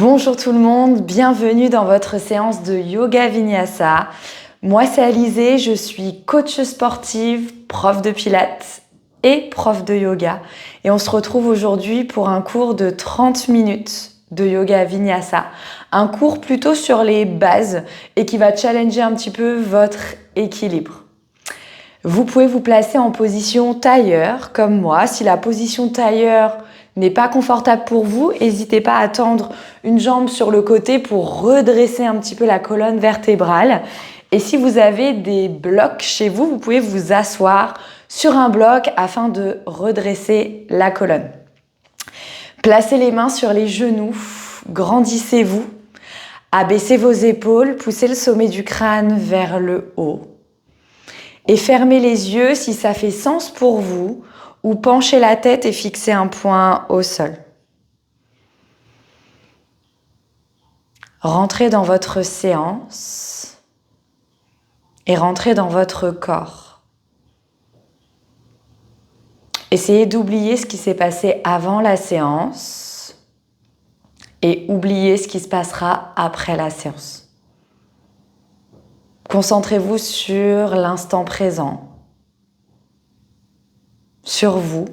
Bonjour tout le monde, bienvenue dans votre séance de Yoga Vinyasa. Moi c'est Alizée, je suis coach sportive, prof de pilates et prof de yoga. Et on se retrouve aujourd'hui pour un cours de 30 minutes de Yoga Vinyasa. Un cours plutôt sur les bases et qui va challenger un petit peu votre équilibre. Vous pouvez vous placer en position tailleur comme moi. Si la position tailleur n'est pas confortable pour vous, n'hésitez pas à tendre une jambe sur le côté pour redresser un petit peu la colonne vertébrale. Et si vous avez des blocs chez vous, vous pouvez vous asseoir sur un bloc afin de redresser la colonne. Placez les mains sur les genoux, grandissez-vous, abaissez vos épaules, poussez le sommet du crâne vers le haut. Et fermez les yeux si ça fait sens pour vous, ou penchez la tête et fixez un point au sol. Rentrez dans votre séance et rentrez dans votre corps. Essayez d'oublier ce qui s'est passé avant la séance et oubliez ce qui se passera après la séance. Concentrez-vous sur l'instant présent, sur vous,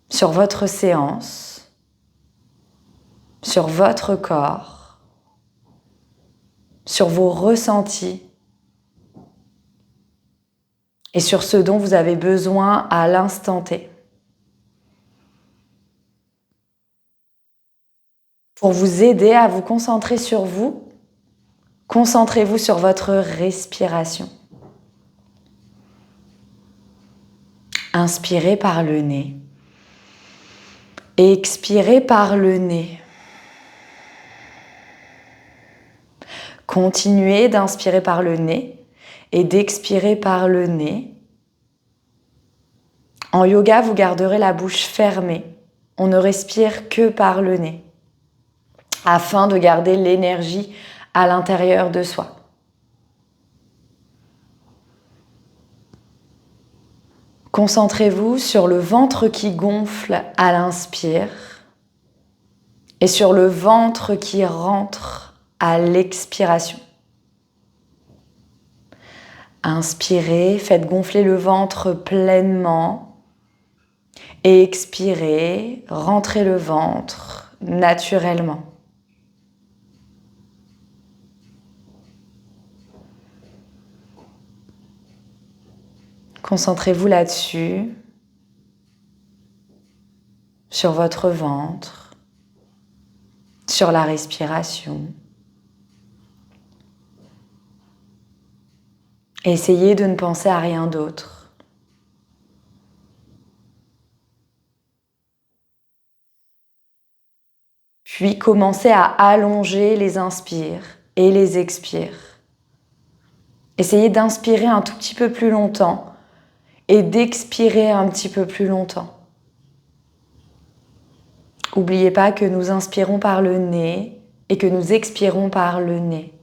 sur votre séance, sur votre corps, sur vos ressentis et sur ce dont vous avez besoin à l'instant T. Pour vous aider à vous concentrer sur vous, concentrez-vous sur votre respiration. Inspirez par le nez et expirez par le nez. Continuez d'inspirer par le nez et d'expirer par le nez. En yoga, vous garderez la bouche fermée. On ne respire que par le nez, afin de garder l'énergie à l'intérieur de soi. Concentrez-vous sur le ventre qui gonfle à l'inspire et sur le ventre qui rentre à l'expiration. Inspirez, faites gonfler le ventre pleinement et expirez, rentrez le ventre naturellement. Concentrez-vous là-dessus, sur votre ventre, sur la respiration. Essayez de ne penser à rien d'autre. Puis commencez à allonger les inspires et les expires. Essayez d'inspirer un tout petit peu plus longtemps et d'expirer un petit peu plus longtemps. N'oubliez pas que nous inspirons par le nez et que nous expirons par le nez.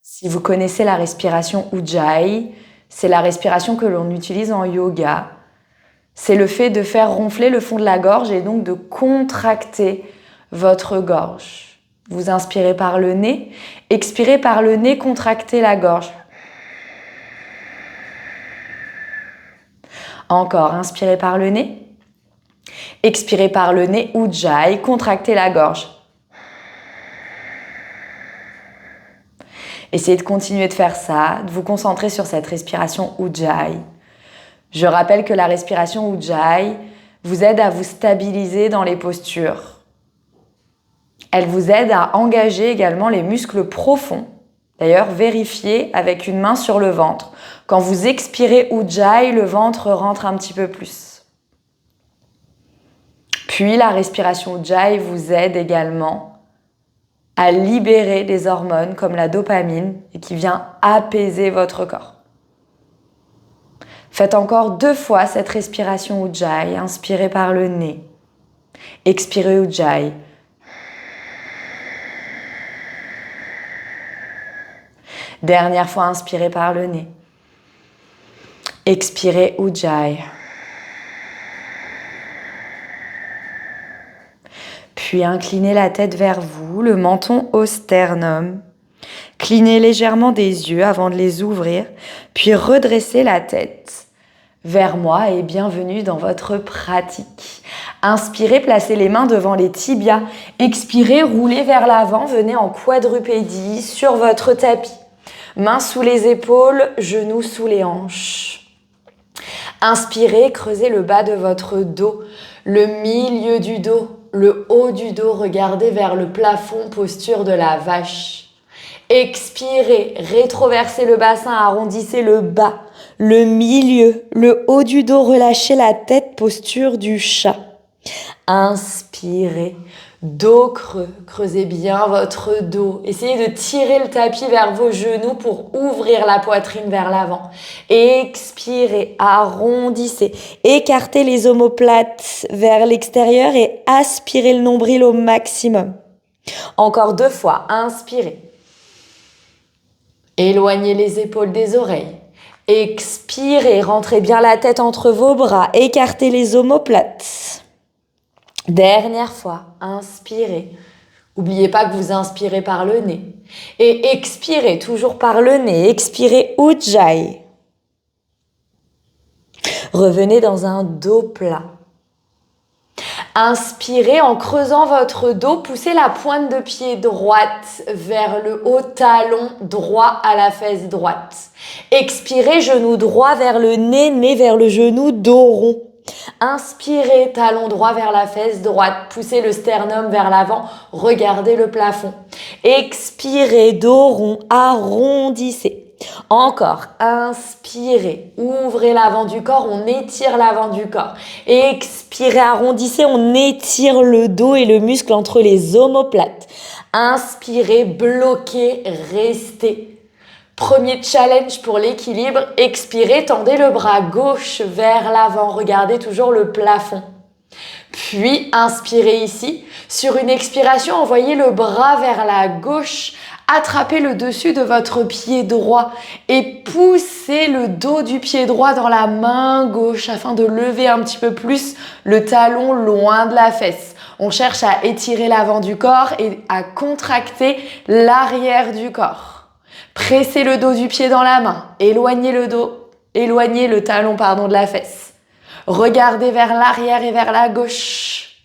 Si vous connaissez la respiration Ujjayi, c'est la respiration que l'on utilise en yoga. C'est le fait de faire ronfler le fond de la gorge et donc de contracter votre gorge. Vous inspirez par le nez, expirez par le nez, contractez la gorge. Encore, inspirez par le nez, expirez par le nez, Ujjayi, contractez la gorge. Essayez de continuer de faire ça, de vous concentrer sur cette respiration Ujjayi. Je rappelle que la respiration Ujjayi vous aide à vous stabiliser dans les postures. Elle vous aide à engager également les muscles profonds. D'ailleurs, vérifiez avec une main sur le ventre. Quand vous expirez Ujjayi, le ventre rentre un petit peu plus. Puis la respiration Ujjayi vous aide également à libérer des hormones comme la dopamine et qui vient apaiser votre corps. Faites encore 2 fois cette respiration Ujjayi. Inspirez par le nez. Expirez Ujjayi. Dernière fois, inspirez par le nez. Expirez Ujjayi. Puis inclinez la tête vers vous, le menton au sternum. Clignez légèrement des yeux avant de les ouvrir, puis redressez la tête vers moi et bienvenue dans votre pratique. Inspirez, placez les mains devant les tibias. Expirez, roulez vers l'avant, venez en quadrupédie sur votre tapis. Mains sous les épaules, genoux sous les hanches. Inspirez, creusez le bas de votre dos, le milieu du dos, le haut du dos, regardez vers le plafond, posture de la vache. Expirez, rétroversez le bassin, arrondissez le bas, le milieu, le haut du dos, relâchez la tête, posture du chat. Inspirez, dos creux, creusez bien votre dos. Essayez de tirer le tapis vers vos genoux pour ouvrir la poitrine vers l'avant. Expirez, arrondissez, écartez les omoplates vers l'extérieur et aspirez le nombril au maximum. Encore 2 fois, inspirez. Éloignez les épaules des oreilles. Expirez, rentrez bien la tête entre vos bras, écartez les omoplates. Dernière fois, inspirez. N'oubliez pas que vous inspirez par le nez. Et expirez toujours par le nez. Expirez Ujjayi. Revenez dans un dos plat. Inspirez en creusant votre dos. Poussez la pointe de pied droite vers le haut, talon droit à la fesse droite. Expirez, genou droit vers le nez, nez vers le genou, dos rond. Inspirez, talon droit vers la fesse droite, poussez le sternum vers l'avant, regardez le plafond. Expirez, dos rond, arrondissez. Encore, inspirez, ouvrez l'avant du corps, on étire l'avant du corps. Expirez, arrondissez, on étire le dos et le muscle entre les omoplates. Inspirez, bloquez, restez. Premier challenge pour l'équilibre, expirez, tendez le bras gauche vers l'avant, regardez toujours le plafond. Puis inspirez ici, sur une expiration, envoyez le bras vers la gauche, attrapez le dessus de votre pied droit et poussez le dos du pied droit dans la main gauche afin de lever un petit peu plus le talon loin de la fesse. On cherche à étirer l'avant du corps et à contracter l'arrière du corps. Pressez le dos du pied dans la main, éloignez le talon de la fesse. Regardez vers l'arrière et vers la gauche.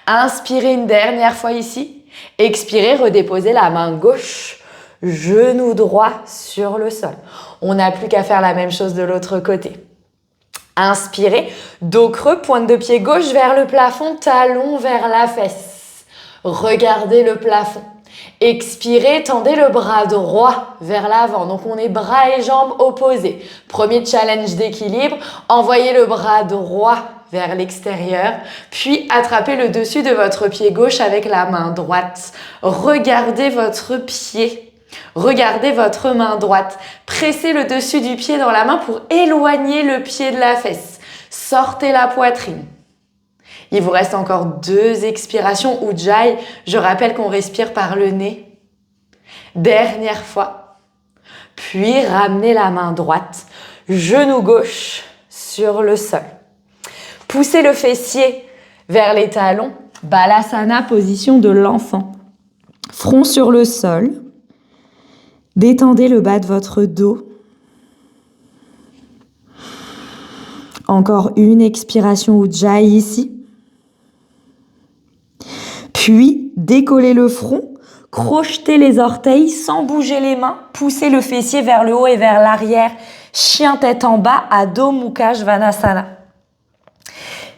Inspirez une dernière fois ici. Expirez, redéposez la main gauche, genou droit sur le sol. On n'a plus qu'à faire la même chose de l'autre côté. Inspirez, dos creux, pointe de pied gauche vers le plafond, talon vers la fesse. Regardez le plafond. Expirez, tendez le bras droit vers l'avant. Donc on est bras et jambes opposés. Premier challenge d'équilibre, envoyez le bras droit vers l'extérieur, puis attrapez le dessus de votre pied gauche avec la main droite. Regardez votre pied. Regardez votre main droite. Pressez le dessus du pied dans la main pour éloigner le pied de la fesse. Sortez la poitrine. Il vous reste encore 2 expirations Ujjayi. Je rappelle qu'on respire par le nez. Dernière fois. Puis ramenez la main droite, genou gauche sur le sol. Poussez le fessier vers les talons. Balasana, position de l'enfant. Front sur le sol. Détendez le bas de votre dos. Encore une expiration Ujjayi ici. Puis, décollez le front, crochetez les orteils sans bouger les mains, poussez le fessier vers le haut et vers l'arrière, chien tête en bas, Adho Mukha Svanasana.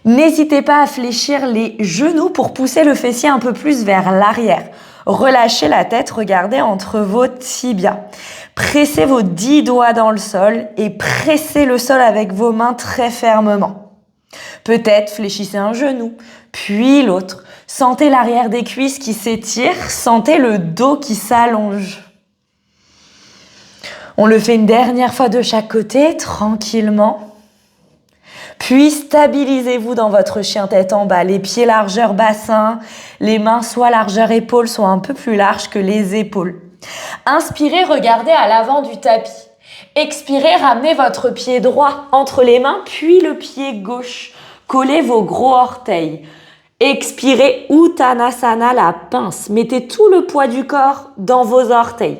N'hésitez pas à fléchir les genoux pour pousser le fessier un peu plus vers l'arrière. Relâchez la tête, regardez entre vos tibias. Pressez vos 10 doigts dans le sol et pressez le sol avec vos mains très fermement. Peut-être fléchissez un genou, puis l'autre. Sentez l'arrière des cuisses qui s'étire, sentez le dos qui s'allonge. On le fait une dernière fois de chaque côté, tranquillement. Puis stabilisez-vous dans votre chien tête en bas, les pieds largeur bassin, les mains soit largeur épaules, soit un peu plus larges que les épaules. Inspirez, regardez à l'avant du tapis. Expirez, ramenez votre pied droit entre les mains, puis le pied gauche. Collez vos gros orteils. Expirez, Uttanasana, la pince. Mettez tout le poids du corps dans vos orteils.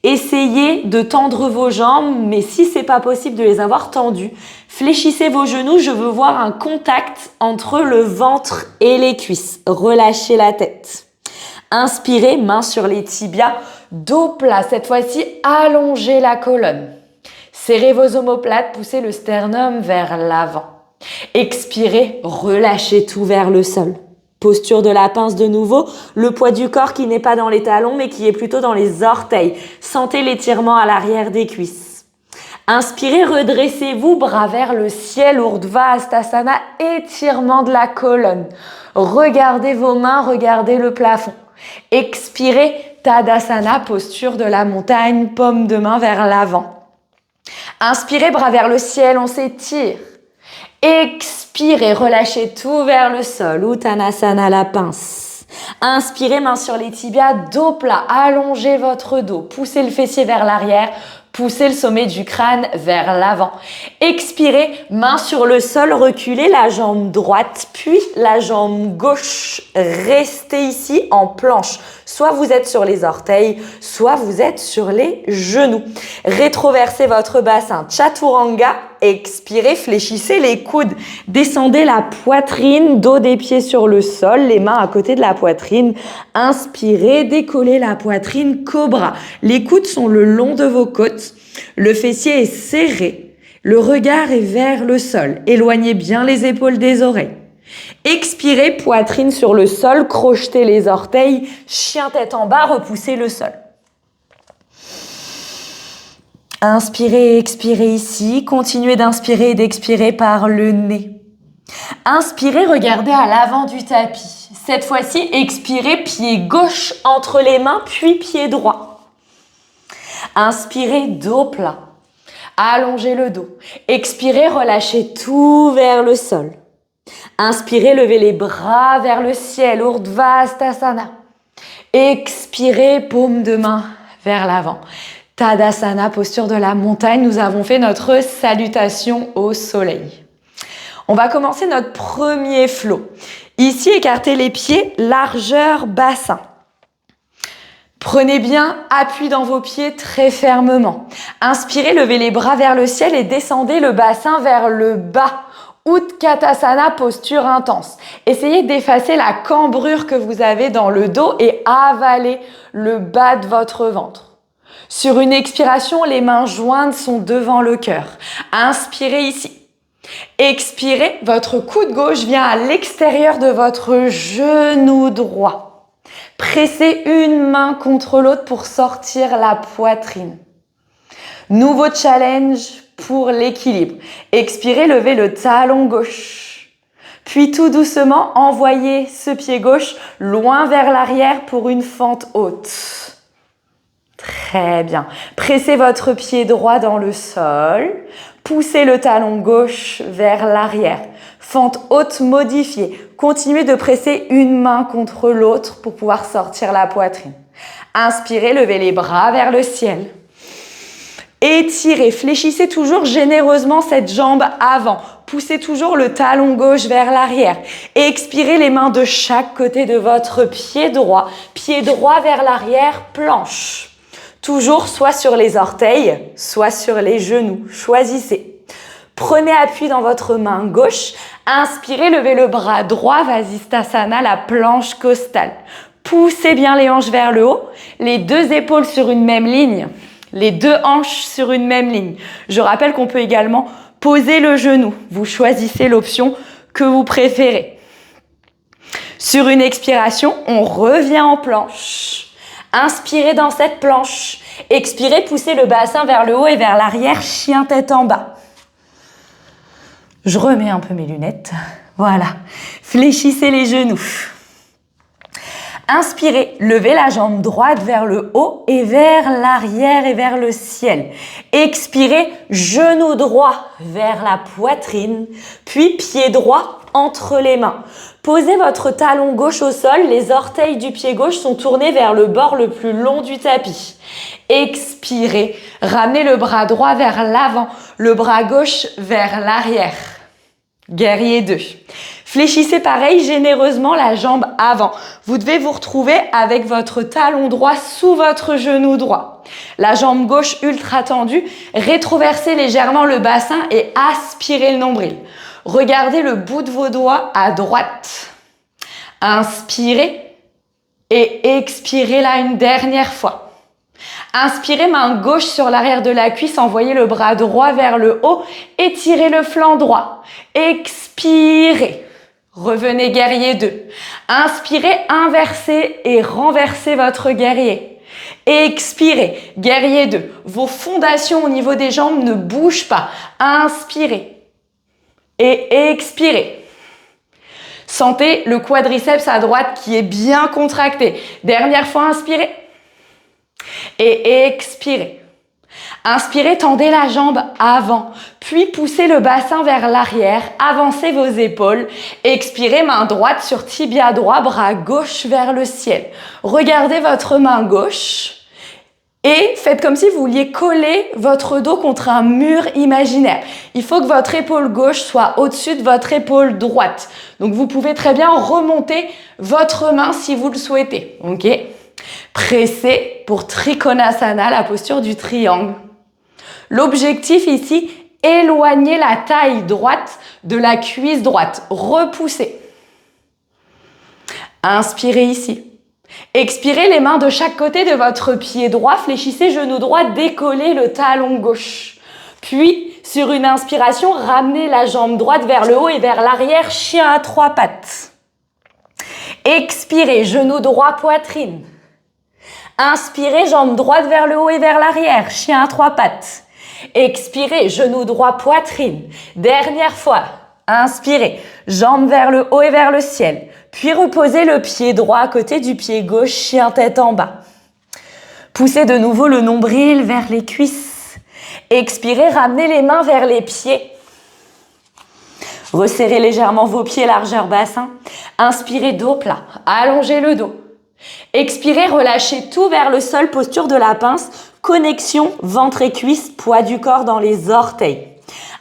Essayez de tendre vos jambes, mais si c'est pas possible de les avoir tendues, fléchissez vos genoux. Je veux voir un contact entre le ventre et les cuisses. Relâchez la tête. Inspirez, main sur les tibias, dos plat. Cette fois-ci, allongez la colonne. Serrez vos omoplates, poussez le sternum vers l'avant. Expirez, relâchez tout vers le sol. Posture de la pince de nouveau, le poids du corps qui n'est pas dans les talons mais qui est plutôt dans les orteils. Sentez l'étirement à l'arrière des cuisses. Inspirez, redressez-vous, bras vers le ciel, Urdhva Hastasana, étirement de la colonne. Regardez vos mains, regardez le plafond. Expirez, Tadasana, posture de la montagne, paume de main vers l'avant. Inspirez, bras vers le ciel, on s'étire. Expirez, relâchez tout vers le sol. Uttanasana, la pince. Inspirez, main sur les tibias, dos plat. Allongez votre dos. Poussez le fessier vers l'arrière. Poussez le sommet du crâne vers l'avant. Expirez, main sur le sol, reculez la jambe droite, puis la jambe gauche. Restez ici en planche. Soit vous êtes sur les orteils, soit vous êtes sur les genoux. Rétroversez votre bassin. Chaturanga. Expirez, fléchissez les coudes. Descendez la poitrine, dos des pieds sur le sol, les mains à côté de la poitrine. Inspirez, décollez la poitrine, cobra. Les coudes sont le long de vos côtes. Le fessier est serré. Le regard est vers le sol. Éloignez bien les épaules des oreilles. Expirez, poitrine sur le sol, crochetez les orteils, chien tête en bas, repoussez le sol. Inspirez et expirez ici. Continuez d'inspirer et d'expirer par le nez. Inspirez, regardez à l'avant du tapis. Cette fois-ci, expirez, pied gauche entre les mains, puis pied droit. Inspirez, dos plat. Allongez le dos. Expirez, relâchez tout vers le sol. Inspirez, levez les bras vers le ciel, Urdhva Hastasana. Expirez, paume de main vers l'avant. Tadasana, posture de la montagne. Nous avons fait notre salutation au soleil. On va commencer notre premier flow. Ici, écartez les pieds, largeur bassin. Prenez bien appui dans vos pieds très fermement. Inspirez, levez les bras vers le ciel et descendez le bassin vers le bas. Utkatasana, posture intense. Essayez d'effacer la cambrure que vous avez dans le dos et avaler le bas de votre ventre. Sur une expiration, les mains jointes sont devant le cœur. Inspirez ici. Expirez, votre coude gauche vient à l'extérieur de votre genou droit. Pressez une main contre l'autre pour sortir la poitrine. Nouveau challenge pour l'équilibre. Expirez, levez le talon gauche. Puis tout doucement, envoyez ce pied gauche loin vers l'arrière pour une fente haute. Très bien. Pressez votre pied droit dans le sol. Poussez le talon gauche vers l'arrière. Fente haute modifiée. Continuez de presser une main contre l'autre pour pouvoir sortir la poitrine. Inspirez, levez les bras vers le ciel. Étirez, fléchissez toujours généreusement cette jambe avant. Poussez toujours le talon gauche vers l'arrière. Expirez les mains de chaque côté de votre pied droit vers l'arrière, planche. Toujours soit sur les orteils, soit sur les genoux. Choisissez. Prenez appui dans votre main gauche. Inspirez, levez le bras droit, Vasisthasana, la planche costale. Poussez bien les hanches vers le haut, les deux épaules sur une même ligne, les deux hanches sur une même ligne. Je rappelle qu'on peut également poser le genou. Vous choisissez l'option que vous préférez. Sur une expiration, on revient en planche. Inspirez dans cette planche. Expirez, poussez le bassin vers le haut et vers l'arrière, chien tête en bas. Je remets un peu mes lunettes. Voilà. Fléchissez les genoux. Inspirez, levez la jambe droite vers le haut et vers l'arrière et vers le ciel. Expirez, genou droit vers la poitrine, puis pied droit entre les mains. Posez votre talon gauche au sol, les orteils du pied gauche sont tournés vers le bord le plus long du tapis. Expirez, ramenez le bras droit vers l'avant, le bras gauche vers l'arrière. Guerrier 2. Fléchissez pareil généreusement la jambe avant. Vous devez vous retrouver avec votre talon droit sous votre genou droit. La jambe gauche ultra tendue, rétroversez légèrement le bassin et aspirez le nombril. Regardez le bout de vos doigts à droite. Inspirez et expirez là une dernière fois. Inspirez, main gauche sur l'arrière de la cuisse, envoyez le bras droit vers le haut, étirez le flanc droit. Expirez. Revenez guerrier 2. Inspirez, inversez et renversez votre guerrier. Expirez, guerrier 2. Vos fondations au niveau des jambes ne bougent pas. Inspirez et expirez. Sentez le quadriceps à droite qui est bien contracté. Dernière fois, inspirez. Et expirez. Inspirez, tendez la jambe avant, puis poussez le bassin vers l'arrière, avancez vos épaules. Expirez, main droite sur tibia droit, bras gauche vers le ciel. Regardez votre main gauche et faites comme si vous vouliez coller votre dos contre un mur imaginaire. Il faut que votre épaule gauche soit au-dessus de votre épaule droite. Donc vous pouvez très bien remonter votre main si vous le souhaitez. Ok ? Pressez pour Trikonasana, la posture du triangle. L'objectif ici, éloigner la taille droite de la cuisse droite. Repoussez. Inspirez ici. Expirez les mains de chaque côté de votre pied droit. Fléchissez genou droit, décollez le talon gauche. Puis, sur une inspiration, ramenez la jambe droite vers le haut et vers l'arrière, chien à 3 pattes. Expirez, genou droit, poitrine. Inspirez, jambe droite vers le haut et vers l'arrière, chien à 3 pattes. Expirez, genou droit, poitrine. Dernière fois, inspirez, jambe vers le haut et vers le ciel. Puis reposez le pied droit à côté du pied gauche, chien tête en bas. Poussez de nouveau le nombril vers les cuisses. Expirez, ramenez les mains vers les pieds. Resserrez légèrement vos pieds, largeur bassin. Inspirez, dos plat, allongez le dos. Expirez, relâchez tout vers le sol, posture de la pince, connexion ventre et cuisse, poids du corps dans les orteils.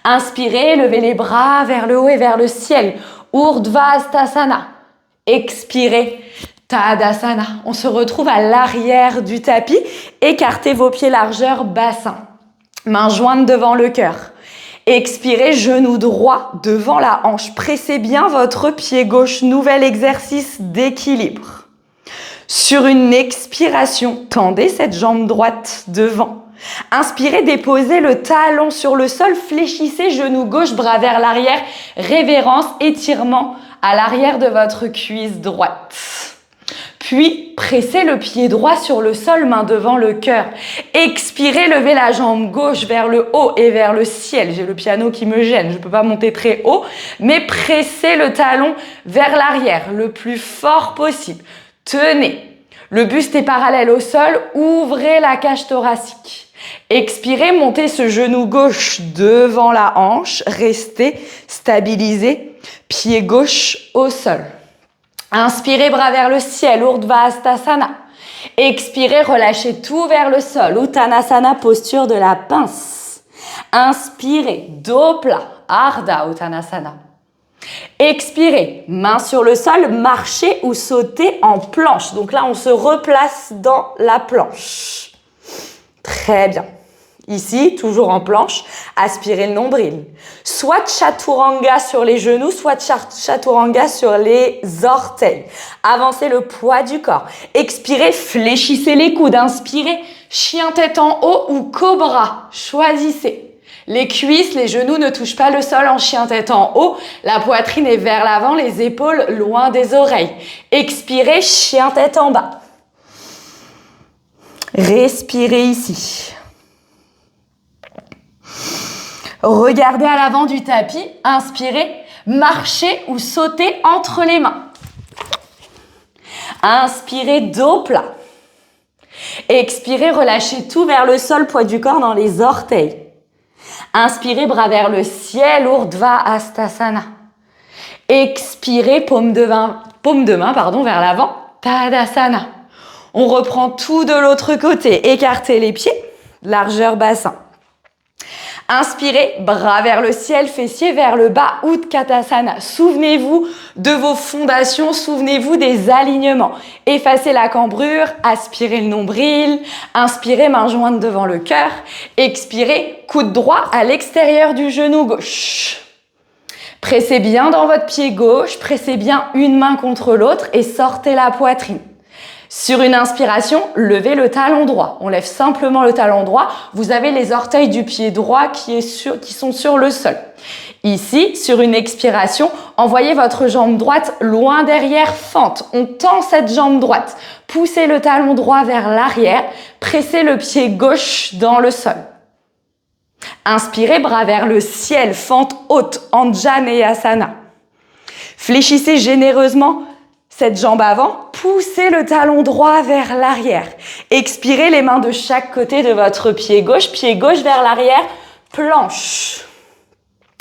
Inspirez, levez les bras vers le haut et vers le ciel, Urdhva Hastasana. Expirez, Tadasana. On se retrouve à l'arrière du tapis, écartez vos pieds largeur bassin, mains jointes devant le cœur. Expirez, genou droit devant la hanche, pressez bien votre pied gauche, nouvel exercice d'équilibre. Sur une expiration, tendez cette jambe droite devant. Inspirez, déposez le talon sur le sol, fléchissez genou gauche, bras vers l'arrière, révérence, étirement à l'arrière de votre cuisse droite. Puis, pressez le pied droit sur le sol, main devant le cœur. Expirez, levez la jambe gauche vers le haut et vers le ciel. J'ai le piano qui me gêne, je ne peux pas monter très haut, mais pressez le talon vers l'arrière le plus fort possible. Tenez, le buste est parallèle au sol, ouvrez la cage thoracique. Expirez, montez ce genou gauche devant la hanche, restez stabilisé, pied gauche au sol. Inspirez, bras vers le ciel, Urdhva Hastasana. Expirez, relâchez tout vers le sol, Uttanasana, posture de la pince. Inspirez, dos plat, Ardha Uttanasana. Expirez, main sur le sol, marchez ou sautez en planche. Donc là, on se replace dans la planche. Très bien. Ici, toujours en planche, aspirez le nombril. Soit chaturanga sur les genoux, soit chaturanga sur les orteils. Avancez le poids du corps. Expirez, fléchissez les coudes. Inspirez, chien tête en haut ou cobra. Choisissez. Les cuisses, les genoux ne touchent pas le sol en chien tête en haut. La poitrine est vers l'avant, les épaules loin des oreilles. Expirez, chien tête en bas. Respirez ici. Regardez à l'avant du tapis. Inspirez, marchez ou sautez entre les mains. Inspirez, dos plat. Expirez, relâchez tout vers le sol, poids du corps dans les orteils. Inspirez, bras vers le ciel, Urdhva Hastasana. Expirez, paume de main vers l'avant, Tadasana. On reprend tout de l'autre côté. Écartez les pieds, largeur bassin. Inspirez, bras vers le ciel, fessiers vers le bas, Utkatasana. Souvenez-vous de vos fondations, souvenez-vous des alignements. Effacez la cambrure, aspirez le nombril, inspirez, main jointe devant le cœur. Expirez, coude droit à l'extérieur du genou gauche. Pressez bien dans votre pied gauche, pressez bien une main contre l'autre et sortez la poitrine. Sur une inspiration, levez le talon droit. On lève simplement le talon droit. Vous avez les orteils du pied droit qui sont sur le sol. Ici, sur une expiration, envoyez votre jambe droite loin derrière, fente. On tend cette jambe droite. Poussez le talon droit vers l'arrière. Pressez le pied gauche dans le sol. Inspirez, bras vers le ciel, fente haute, Anjaneyasana. Fléchissez généreusement cette jambe avant, poussez le talon droit vers l'arrière. Expirez les mains de chaque côté de votre pied gauche vers l'arrière, planche.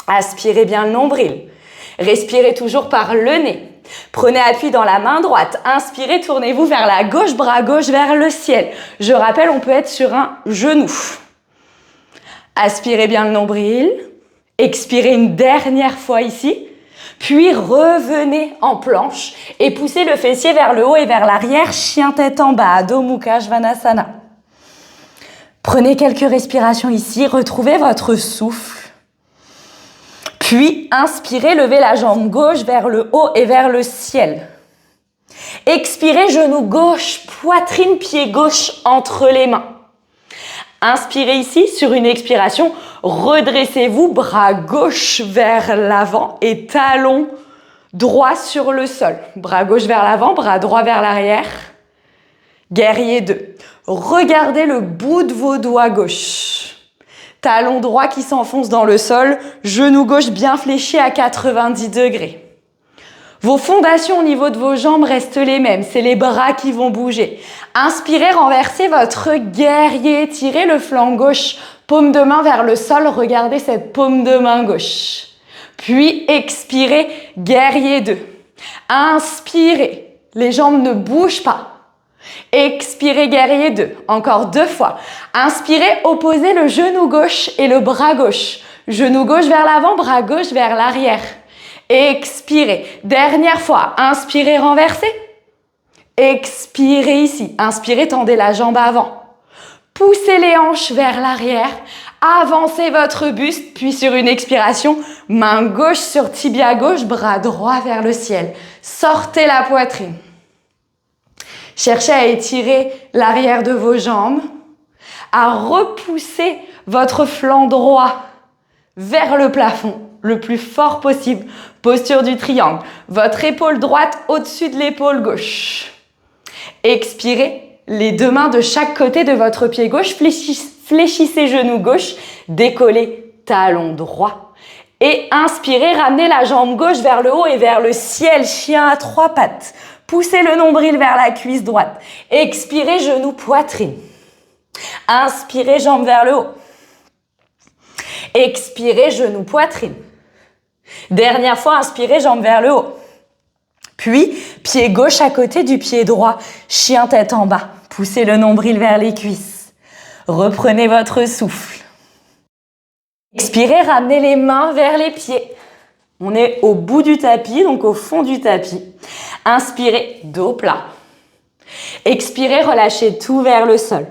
Aspirez bien le nombril. Respirez toujours par le nez. Prenez appui dans la main droite. Inspirez, tournez-vous vers la gauche, bras gauche vers le ciel. Je rappelle, on peut être sur un genou. Aspirez bien le nombril. Expirez une dernière fois ici. Puis revenez en planche et poussez le fessier vers le haut et vers l'arrière, chien tête en bas, Adho Mukha Svanasana. Prenez quelques respirations ici, retrouvez votre souffle. Puis inspirez, levez la jambe gauche vers le haut et vers le ciel. Expirez, genou gauche, poitrine, pied gauche entre les mains. Inspirez ici, sur une expiration, redressez-vous, bras gauche vers l'avant et talon droit sur le sol. Bras gauche vers l'avant, bras droit vers l'arrière. Guerrier 2. Regardez le bout de vos doigts gauche. Talon droit qui s'enfonce dans le sol, genou gauche bien fléchi à 90 degrés. Vos fondations au niveau de vos jambes restent les mêmes, c'est les bras qui vont bouger. Inspirez, renversez votre guerrier, tirez le flanc gauche, paume de main vers le sol, regardez cette paume de main gauche. Puis expirez, guerrier 2. Inspirez, les jambes ne bougent pas. Expirez, guerrier 2, encore 2 fois. Inspirez, opposez le genou gauche et le bras gauche. Genou gauche vers l'avant, bras gauche vers l'arrière. Expirez. Dernière fois. Inspirez, renversez. Expirez ici. Inspirez, tendez la jambe avant. Poussez les hanches vers l'arrière. Avancez votre buste. Puis sur une expiration, main gauche sur tibia gauche, bras droit vers le ciel. Sortez la poitrine. Cherchez à étirer l'arrière de vos jambes. À repousser votre flanc droit vers le plafond le plus fort possible. Posture du triangle. Votre épaule droite au-dessus de l'épaule gauche. Expirez, les 2 mains de chaque côté de votre pied gauche. Fléchissez genou gauche. Décollez talon droit. Et inspirez, ramenez la jambe gauche vers le haut et vers le ciel. Chien à 3 pattes. Poussez le nombril vers la cuisse droite. Expirez, genou, poitrine. Inspirez, jambe vers le haut. Expirez, genou, poitrine. Dernière fois, inspirez, jambe vers le haut. Puis, pied gauche à côté du pied droit. Chien tête en bas. Poussez le nombril vers les cuisses. Reprenez votre souffle. Expirez, ramenez les mains vers les pieds. On est au bout du tapis, donc au fond du tapis. Inspirez, dos plat. Expirez, relâchez tout vers le sol.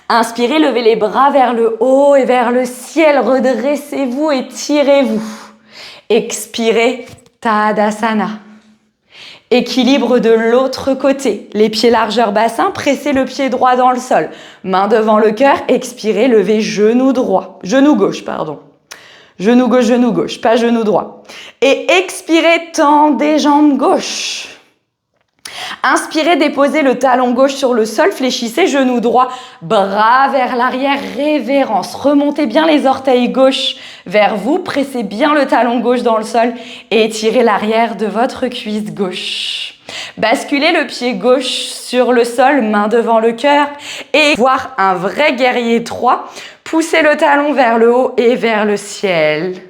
Inspirez, levez les bras vers le haut et vers le ciel. Redressez-vous et tirez-vous. Expirez, Tadasana. Équilibre de l'autre côté. Les pieds largeur bassin, pressez le pied droit dans le sol. Main devant le cœur, expirez, levez genou droit. Genou gauche, pardon. Genou gauche, pas genou droit. Et expirez, tendez jambes gauche. Inspirez, déposez le talon gauche sur le sol, fléchissez, genou droit, bras vers l'arrière, révérence. Remontez bien les orteils gauche vers vous, pressez bien le talon gauche dans le sol et étirez l'arrière de votre cuisse gauche. Basculez le pied gauche sur le sol, main devant le cœur et voir un vrai guerrier 3. Poussez le talon vers le haut et vers le ciel.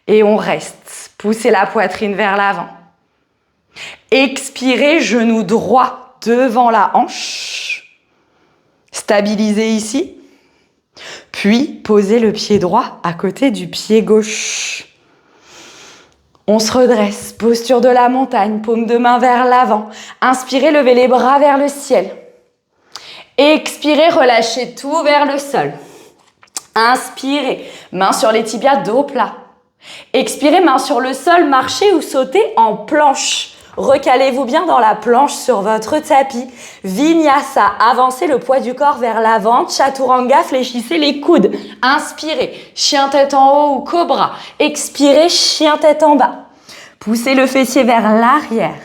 Et on reste. Poussez la poitrine vers l'avant. Expirez, genou droit devant la hanche. Stabilisez ici. Puis, posez le pied droit à côté du pied gauche. On se redresse, posture de la montagne, paume de main vers l'avant. Inspirez, levez les bras vers le ciel. Expirez, relâchez tout vers le sol. Inspirez, main sur les tibias, dos plat. Expirez, main sur le sol, marchez ou sautez en planche. Recalez-vous bien dans la planche sur votre tapis. Vinyasa, avancez le poids du corps vers l'avant. Chaturanga, fléchissez les coudes. Inspirez, chien tête en haut ou cobra. Expirez, chien tête en bas. Poussez le fessier vers l'arrière.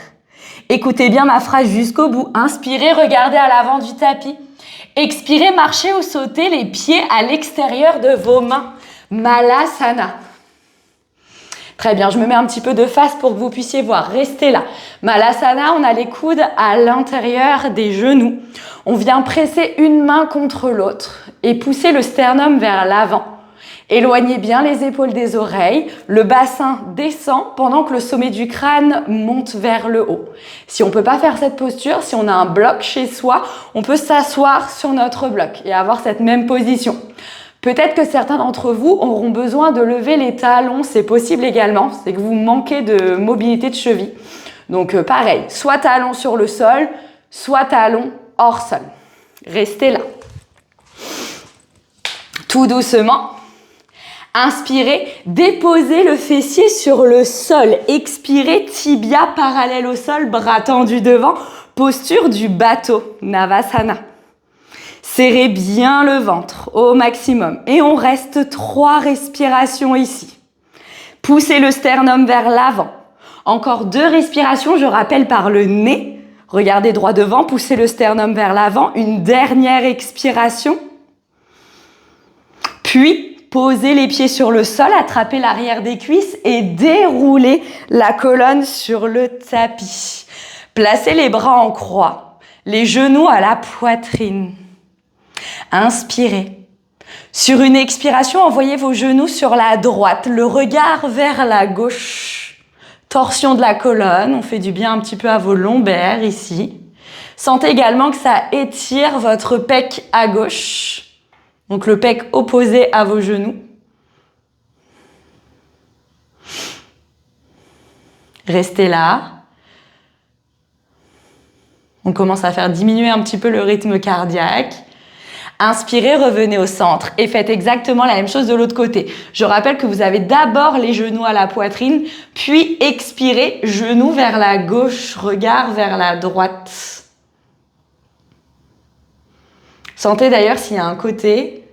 Écoutez bien ma phrase jusqu'au bout. Inspirez, regardez à l'avant du tapis. Expirez, marchez ou sautez les pieds à l'extérieur de vos mains. Malasana. Très bien, je me mets un petit peu de face pour que vous puissiez voir. Restez là. Malasana, on a les coudes à l'intérieur des genoux. On vient presser une main contre l'autre et pousser le sternum vers l'avant. Éloignez bien les épaules des oreilles. Le bassin descend pendant que le sommet du crâne monte vers le haut. Si on ne peut pas faire cette posture, si on a un bloc chez soi, on peut s'asseoir sur notre bloc et avoir cette même position. Peut-être que certains d'entre vous auront besoin de lever les talons, c'est possible également, c'est que vous manquez de mobilité de cheville. Donc pareil, soit talons sur le sol, soit talons hors sol. Restez là. Tout doucement, inspirez, déposez le fessier sur le sol. Expirez, tibia parallèle au sol, bras tendus devant, posture du bateau, Navasana. Serrez bien le ventre au maximum et on reste 3 respirations ici. Poussez le sternum vers l'avant. Encore 2 respirations, je rappelle par le nez. Regardez droit devant, poussez le sternum vers l'avant. Une dernière expiration. Puis, posez les pieds sur le sol, attrapez l'arrière des cuisses et déroulez la colonne sur le tapis. Placez les bras en croix, les genoux à la poitrine. Inspirez. Sur une expiration, envoyez vos genoux sur la droite, le regard vers la gauche. Torsion de la colonne, on fait du bien un petit peu à vos lombaires ici. Sentez également que ça étire votre pec à gauche. Donc le pec opposé à vos genoux. Restez là. On commence à faire diminuer un petit peu le rythme cardiaque. Inspirez, revenez au centre et faites exactement la même chose de l'autre côté. Je rappelle que vous avez d'abord les genoux à la poitrine, puis expirez, genoux vers la gauche, regard vers la droite. Sentez d'ailleurs s'il y a un côté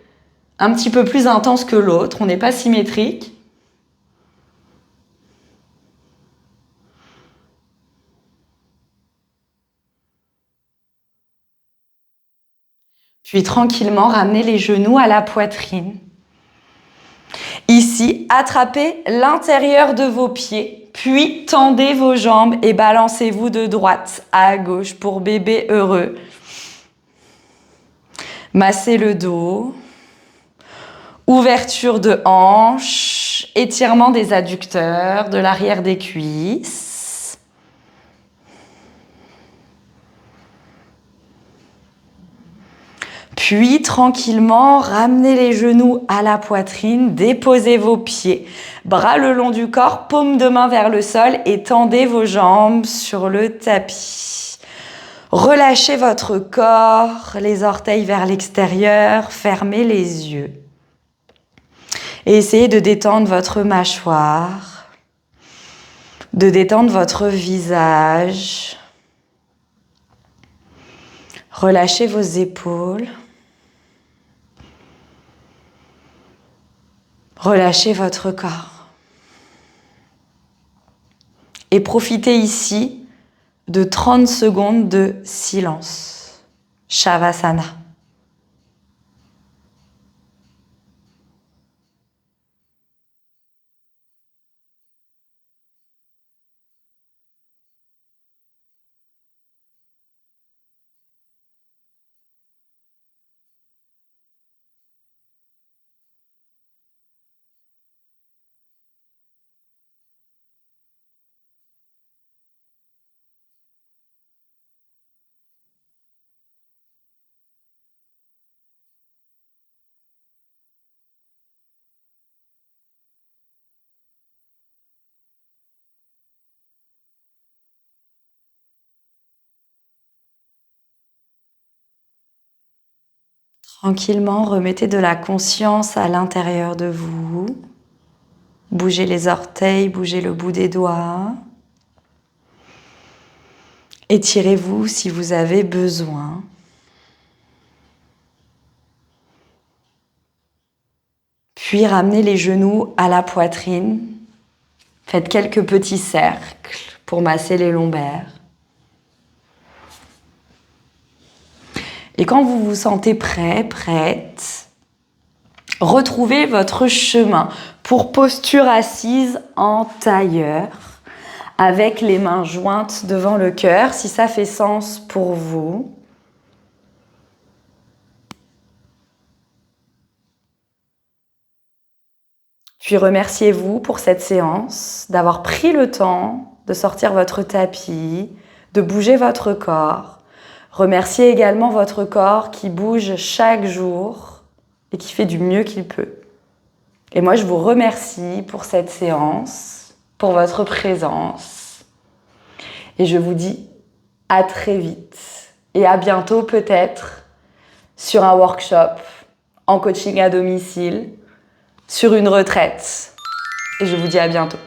un petit peu plus intense que l'autre, on n'est pas symétrique. Puis tranquillement, ramenez les genoux à la poitrine. Ici, attrapez l'intérieur de vos pieds, puis tendez vos jambes et balancez-vous de droite à gauche pour bébé heureux. Massez le dos. Ouverture de hanche, étirement des adducteurs, de l'arrière des cuisses. Puis, tranquillement, ramenez les genoux à la poitrine, déposez vos pieds, bras le long du corps, paume de main vers le sol et tendez vos jambes sur le tapis. Relâchez votre corps, les orteils vers l'extérieur, fermez les yeux. Et essayez de détendre votre mâchoire, de détendre votre visage. Relâchez vos épaules. Relâchez votre corps. Et profitez ici de 30 secondes de silence. Shavasana. Tranquillement, remettez de la conscience à l'intérieur de vous. Bougez les orteils, bougez le bout des doigts. Étirez-vous si vous avez besoin. Puis ramenez les genoux à la poitrine. Faites quelques petits cercles pour masser les lombaires. Et quand vous vous sentez prêt, prête, retrouvez votre chemin pour posture assise en tailleur, avec les mains jointes devant le cœur, si ça fait sens pour vous. Puis remerciez-vous pour cette séance, d'avoir pris le temps de sortir votre tapis, de bouger votre corps. Remerciez également votre corps qui bouge chaque jour et qui fait du mieux qu'il peut. Et moi, je vous remercie pour cette séance, pour votre présence. Et je vous dis à très vite et à bientôt peut-être sur un workshop, en coaching à domicile, sur une retraite. Et je vous dis à bientôt.